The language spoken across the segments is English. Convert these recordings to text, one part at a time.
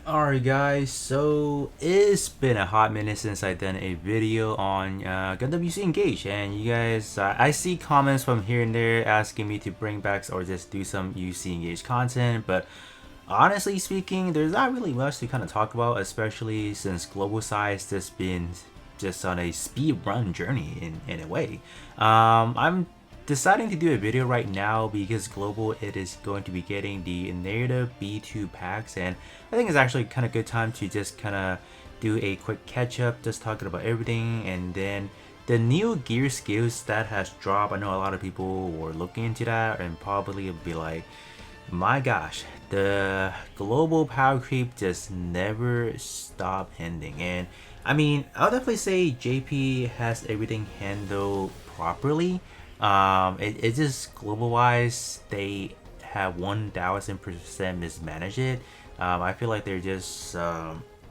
Alright guys, so it's been a hot minute since I done a video on Gundam UC Engage, and you guys, I see comments from here and there asking me to bring back or just do some UC Engage content, but honestly speaking, there's not really much to kind of talk about, especially since Global Size just been just on a speed run journey in a way. I'm deciding to do a video right now because Global it is going to be getting the narrative B2 packs, and I think it's actually kind of good time to just kind of do a quick catch up, just talking about everything. And then the new gear skills that has dropped, I know a lot of people were looking into that and probably be like, my gosh, the global power creep just never stop ending. And I mean, I'll definitely say JP has everything handled properly. It just global wise, they have 1000% mismanaged it. I feel like they're just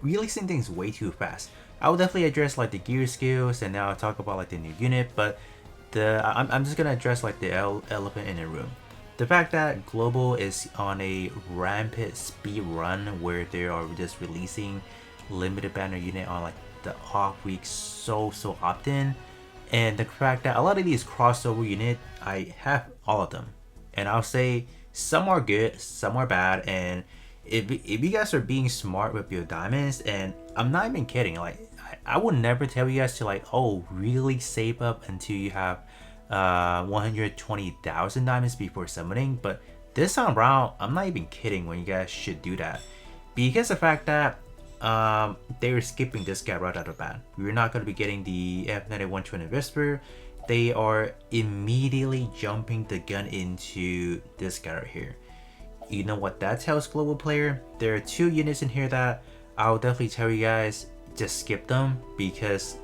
releasing things way too fast. I will definitely address like the gear skills, and now I'll talk about like the new unit, but I'm just gonna address like the elephant in the room. The fact that Global is on a rampant speed run where they are just releasing limited banner unit on like the off weeks so often, and the fact that a lot of these crossover unit, I have all of them, and I'll say some are good, some are bad, and if you guys are being smart with your diamonds, and I'm not even kidding, like I would never tell you guys to like, oh, really save up until you have 120,000 diamonds before summoning, but this time around, I'm not even kidding when you guys should do that, because the fact that they're skipping this guy right out of the bat. We're not going to be getting the F91 Twin Whisper. They are immediately jumping the gun into this guy right here. You know what that tells global player? There are two units in here that I'll definitely tell you guys just skip them, because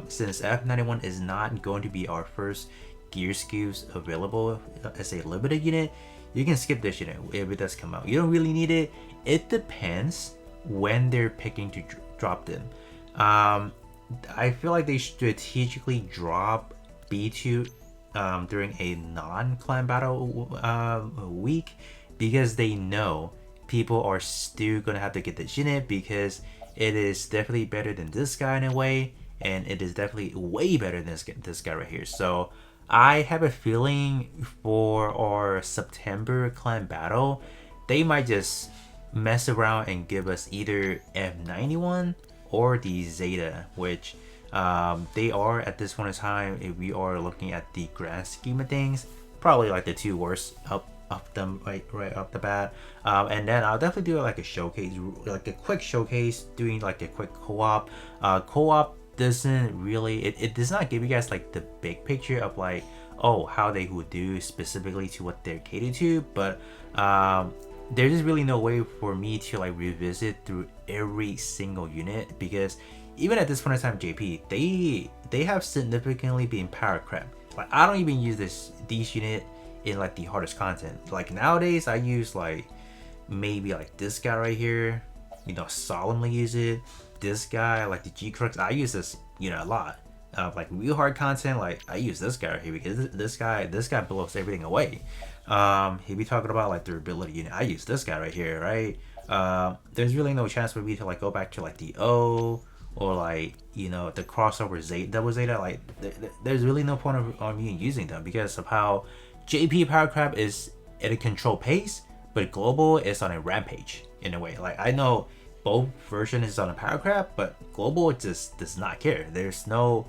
since F91 is not going to be our first gear skills available as a limited unit, you can skip this unit if it does come out. You don't really need it. It depends when they're picking to drop them. I feel like they strategically drop B2 during a non-clan battle week, because they know people are still gonna have to get this unit, because it is definitely better than this guy in a way, and it is definitely way better than this guy right here. So I have a feeling for our September clan battle, they might just mess around and give us either F91 or the Zeta, which they are at this point in time, if we are looking at the grand scheme of things, probably like the two worst up them right off the bat. And then I'll definitely do like a showcase, like a quick showcase, doing like a quick co-op. Co-op doesn't really, it does not give you guys like the big picture of like, oh, how they would do specifically to what they're catered to, but there's just really no way for me to like revisit through every single unit, because even at this point in time, JP, they have significantly been power crap. Like I don't even use these unit in like the hardest content. Like nowadays I use like maybe like this guy right here, you know, solemnly use it. This guy, like the G Crux, I use this, you know, a lot. Like real hard content, like I use this guy right here, because this guy blows everything away. He be talking about like durability unit, I use this guy right here, right? There's really no chance for me to like go back to like the O, or like, you know, the crossover Zeta, double Zeta. Like there's really no point of me using them, because of how JP Power Crab is at a controlled pace, but Global is on a rampage in a way. Like I know both version is on a Power Crab, but Global just does not care. There's no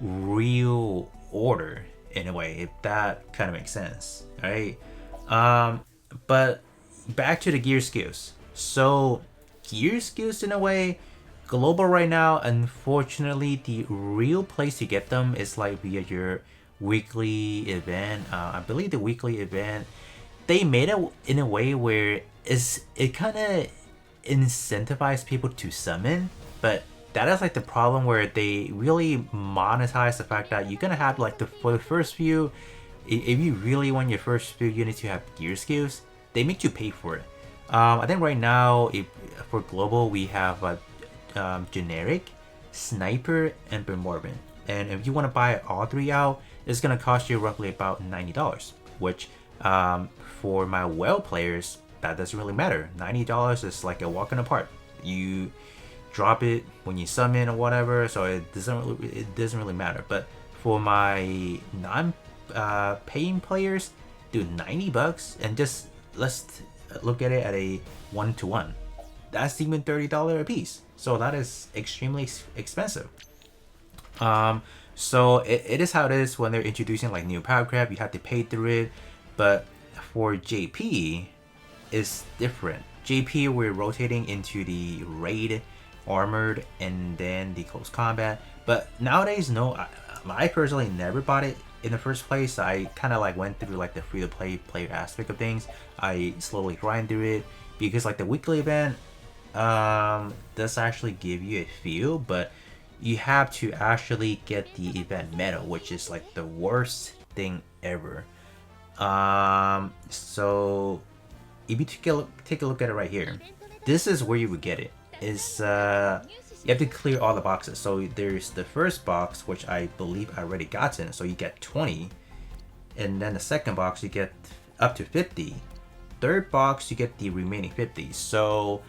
real order in a way, if that kind of makes sense, right? But back to the gear skills. So gear skills in a way, Global right now, unfortunately, the real place to get them is like via your weekly event. I believe the weekly event, they made it in a way where it kind of incentivizes people to summon, but that is like the problem where they really monetize the fact that you're gonna have like for the first few, if you really want your first few units to have gear skills, they make you pay for it. I think right now, for global, we have generic, sniper, and bombardment. And if you want to buy all three out, it's gonna cost you roughly about $90, which for my well players, that doesn't really matter. $90 is like a walk in the park. You drop it when you summon or whatever, so it doesn't really matter. But for my non paying players, dude, $90, and just let's look at it at a 1-to-1. That's even $30 a piece. So that is extremely expensive. So it is how it is when they're introducing like new power crap. You have to pay through it. But for JP, it's different. JP, we're rotating into the raid, armored, and then the close combat. But nowadays, no, I personally never bought it in the first place. I kind of like went through like the free-to-play player aspect of things. I slowly grind through it because like the weekly event does actually give you a feel, but you have to actually get the event medal, which is like the worst thing ever. So if you take a look at it right here, this is where you would get it. Is you have to clear all the boxes. So there's the first box, which I believe I already gotten, so you get 20, and then the second box you get up to 50. Third box you get the remaining 50. So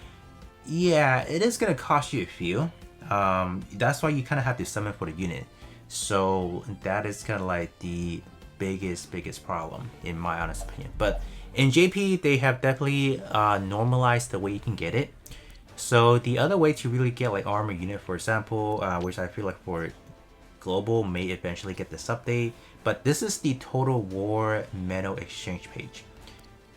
yeah, it is gonna cost you a few. That's why you kind of have to summon for the unit. So that is kind of like the biggest problem in my honest opinion. But in JP, they have definitely normalized the way you can get it. So the other way to really get like armor unit, for example, which I feel like for global may eventually get this update, but this is the Total War medal exchange page.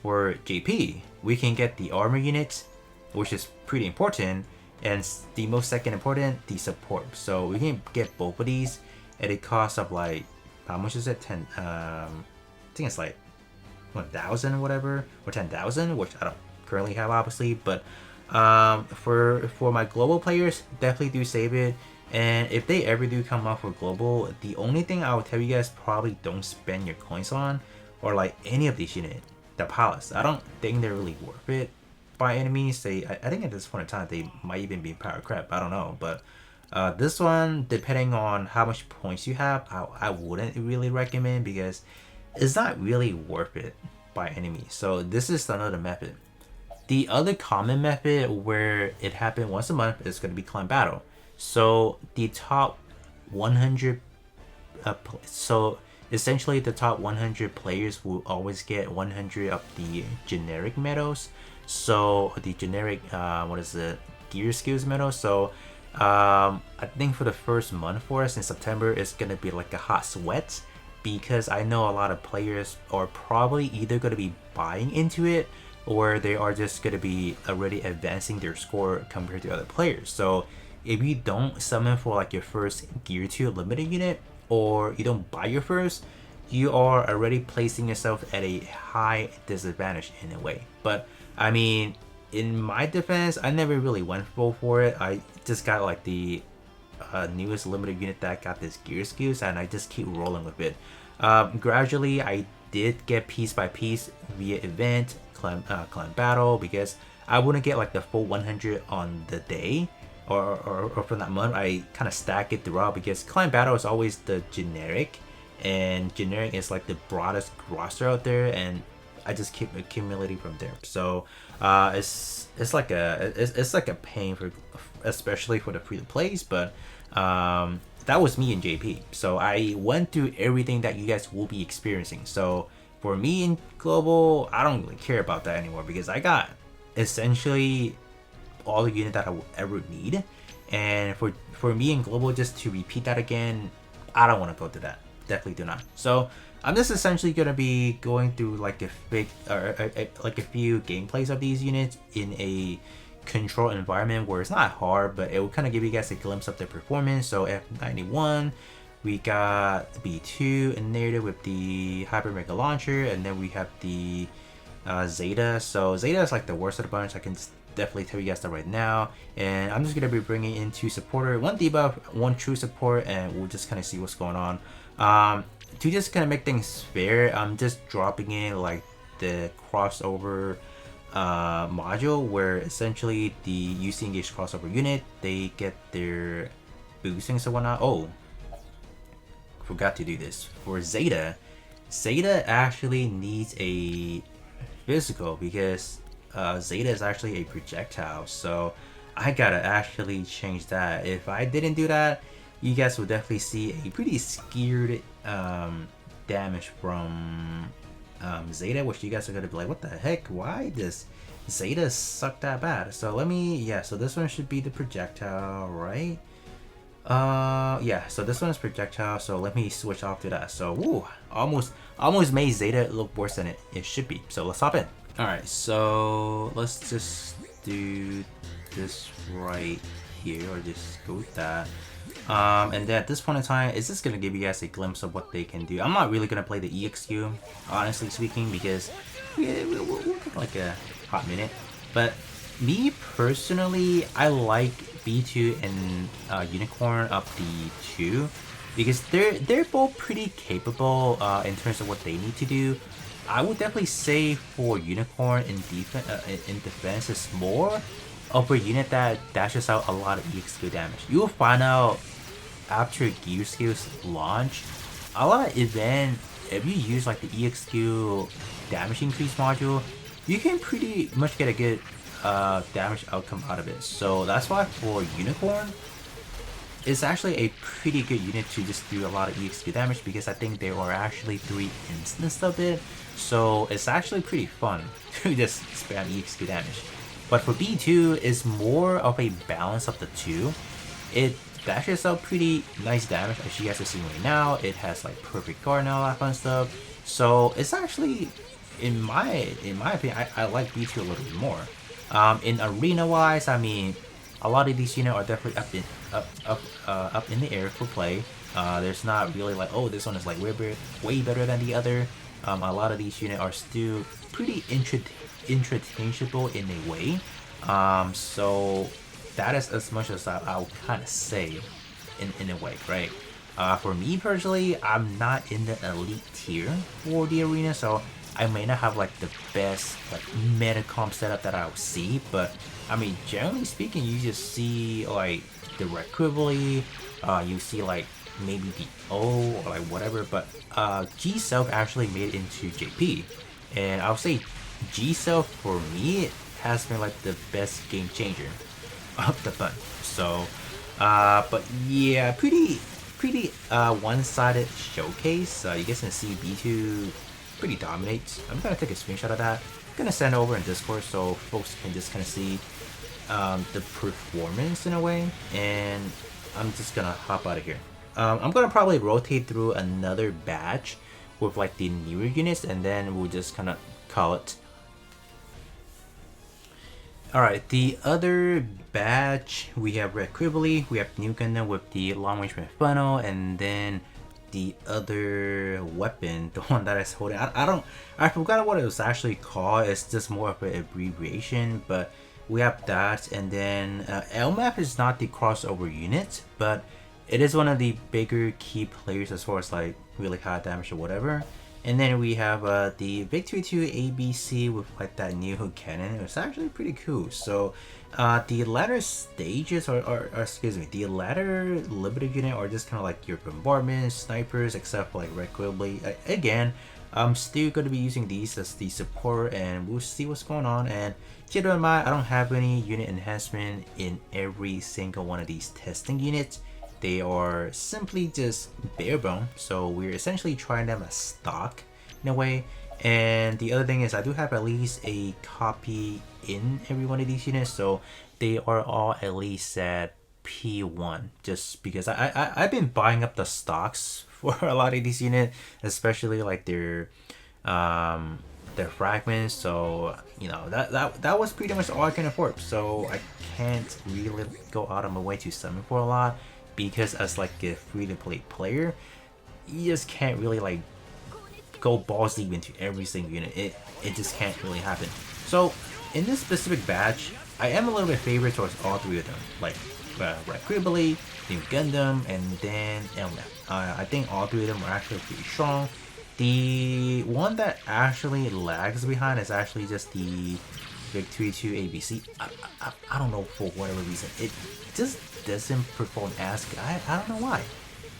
For JP, we can get the armor units, which is pretty important, and the most second important, the support. So we can get both of these at a cost of like, how much is it? 10. I think it's like 1,000 or whatever, or 10,000, which I don't currently have obviously. But for my global players, definitely do save it. And if they ever do come out for global, the only thing I would tell you guys, probably don't spend your coins on, or like any of these units. The palace, I don't think they're really worth it by enemies. I think at this point in time they might even be power crap, I don't know. But this one, depending on how much points you have, I wouldn't really recommend, because it's not really worth it by enemies. So this is another method. The other common method where it happens once a month is going to be clan battle. So the top 100 so essentially the top 100 players will always get 100 of the generic medals. So the generic what is it, gear skills medal. So I think for the first month for us in September, it's gonna be like a hot sweat, because I know a lot of players are probably either gonna be buying into it, or they are just gonna be already advancing their score compared to other players. So if you don't summon for like your first gear 2 limited unit, or you don't buy your first, you are already placing yourself at a high disadvantage in a way. But I mean, in my defense, I never really went for it. I just got like the newest limited unit that got this gear skills, and I just keep rolling with it. Gradually, I did get piece by piece via event, clan battle, because I wouldn't get like the full 100 on the day, or from that month. I kind of stack it throughout, because clan battle is always the generic, and generic is like the broadest roster out there, and I just keep accumulating from there. So it's like a pain for, especially for the free to plays. But that was me in JP. So I went through everything that you guys will be experiencing. So for me in global, I don't really care about that anymore, because I got essentially all the unit that I will ever need. And for me in global, just to repeat that again, I don't want to go through that. Definitely do not. So I'm just essentially gonna be going through like a few gameplays of these units in a controlled environment where it's not hard, but it will kind of give you guys a glimpse of their performance. So F91, we got B2 in there with the Hyper Mega Launcher, and then we have the Zeta. So Zeta is like the worst of the bunch. I can definitely tell you guys that right now. And I'm just gonna be bringing in 2 supporter, 1 debuff, 1 true support, and we'll just kind of see what's going on. To just kind of make things fair, I'm just dropping in like the crossover module, where essentially the UC engaged crossover unit, they get their boostings and whatnot. Oh, forgot to do this for Zeta. Zeta actually needs a physical, because Zeta is actually a projectile, so I gotta actually change that. If I didn't do that, you guys will definitely see a pretty scared damage from Zeta, which you guys are gonna be like, what the heck? Why does Zeta suck that bad? So let me, yeah, so this one should be the projectile, right? Yeah, so this one is projectile, so let me switch off to that. So, woo, almost made Zeta look worse than it should be. So let's hop in. Alright, so let's just do this right here, or just go with that. And then at this point in time, it's just gonna give you guys a glimpse of what they can do. I'm not really gonna play the EXQ, honestly speaking, because we'll take like a hot minute. But me personally, I like B2 and Unicorn up the 2 because they're both pretty capable in terms of what they need to do. I would definitely say for Unicorn in defense is more of a unit that dashes out a lot of EXQ damage. You will find out after Gear Skills launch, a lot of event, if you use like the EXQ damage increase module, you can pretty much get a good damage outcome out of it. So that's why for Unicorn, it's actually a pretty good unit to just do a lot of EXQ damage, because I think there are actually 3 instances of it. So it's actually pretty fun to just spam EXQ damage. But for B2, it's more of a balance of the two. It dashes out pretty nice damage, as you guys are seeing right now. It has like perfect guard and all that fun stuff. So it's actually, in my opinion, I like B2 a little bit more. In arena wise, I mean, a lot of these units are definitely up in the air for play. There's not really like, oh, this one is like way better than the other. A lot of these units are still pretty interchangeable in a way. So that is as much as I'll kind of say in a way, right? For me personally, I'm not in the elite tier for the arena, so I may not have like the best like meta comp setup that I'll see, but I mean, generally speaking, you just see like the Red Quibbly, you see like maybe the O or like whatever, but G Self actually made it into JP, and I'll say G Self for me has been like the best game changer of the bunch. So, but yeah, pretty one-sided showcase. You guys can see B2 pretty dominates. I'm gonna take a screenshot of that. I'm gonna send it over in Discord so folks can just kind of see the performance in a way. And I'm just gonna hop out of here. I'm gonna probably rotate through another batch with like the newer units, and then we'll just kind of call it. Alright, the other batch, we have Red Quibbly, we have New Gundam with the long range funnel, and then the other weapon, the one that I was holding, I forgot what it was actually called. It's just more of an abbreviation, but we have that. And then LMAP is not the crossover unit, but it is one of the bigger key players as far as like really high damage or whatever. And then we have the Victory 2 ABC with like that new hook cannon. It's actually pretty cool. So the latter stages, or excuse me, the latter limited unit are just kind of like your bombardment, snipers, except for like Red Quibbly. Again, I'm still going to be using these as the support, and we'll see what's going on. And keep in mind, I don't have any unit enhancement in every single one of these testing units. They are simply just bare bone, so we're essentially trying them as stock in a way. And the other thing is, I do have at least a copy in every one of these units, so they are all at least at P1, just because I've been buying up the stocks for a lot of these units, especially like their fragments. So you know, that was pretty much all I can afford, so I can't really go out of my way to summon for a lot, because as like a free-to-play player, you just can't really like go balls deep into every single unit. It just can't really happen. So in this specific batch, I am a little bit favored towards all 3 of them, like Red Quibbly, New Gundam, and then LMAP. I think all 3 of them are actually pretty strong. The one that actually lags behind is actually just the Victory 2 ABC. I don't know, for whatever reason, it just doesn't perform as good. I don't know why.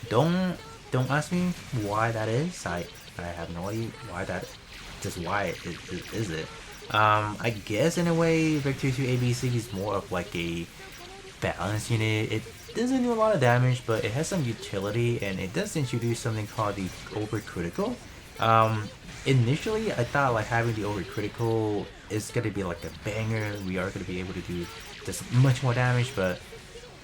Don't ask me why that is. I have no idea why that, just why it is it. I guess in a way, Victory 2 ABC is more of like a balanced unit. It doesn't do a lot of damage, but it has some utility, and it does introduce something called the overcritical. Um, Initially, I thought like having the overcritical is gonna be like a banger. We are gonna be able to do just much more damage, but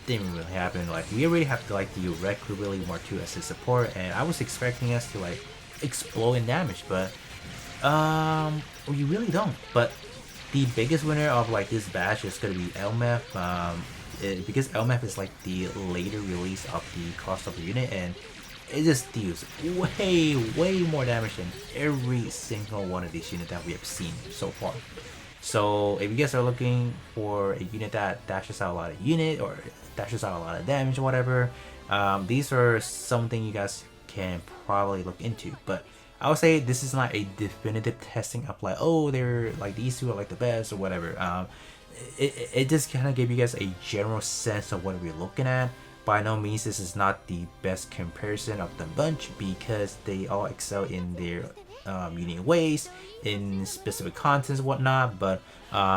didn't really happen. Like we already have to like the Recruitability Mark II as a support, and I was expecting us to like explode in damage, but we really don't. But the biggest winner of like this batch is gonna be LMF. Because LMF is like the later release of the cost of the unit, and it just deals way more damage than every single one of these units that we have seen so far. So if you guys are looking for a unit that dashes out a lot of unit or dashes out a lot of damage or whatever, these are something you guys can probably look into. But I would say this is not a definitive testing of like, oh, they're like these two are like the best or whatever. It just kind of gave you guys a general sense of what we're looking at. By no means this is not the best comparison of the bunch, because they all excel in their unique ways, in specific contents and whatnot. But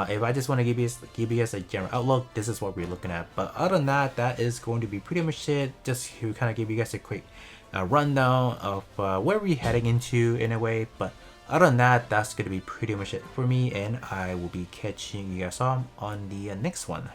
if I just want to give you guys a general outlook, this is what we're looking at. But other than that, that is going to be pretty much it. Just to kind of give you guys a quick rundown of where we're heading into in a way. But other than that, that's going to be pretty much it for me, and I will be catching you guys on the next one.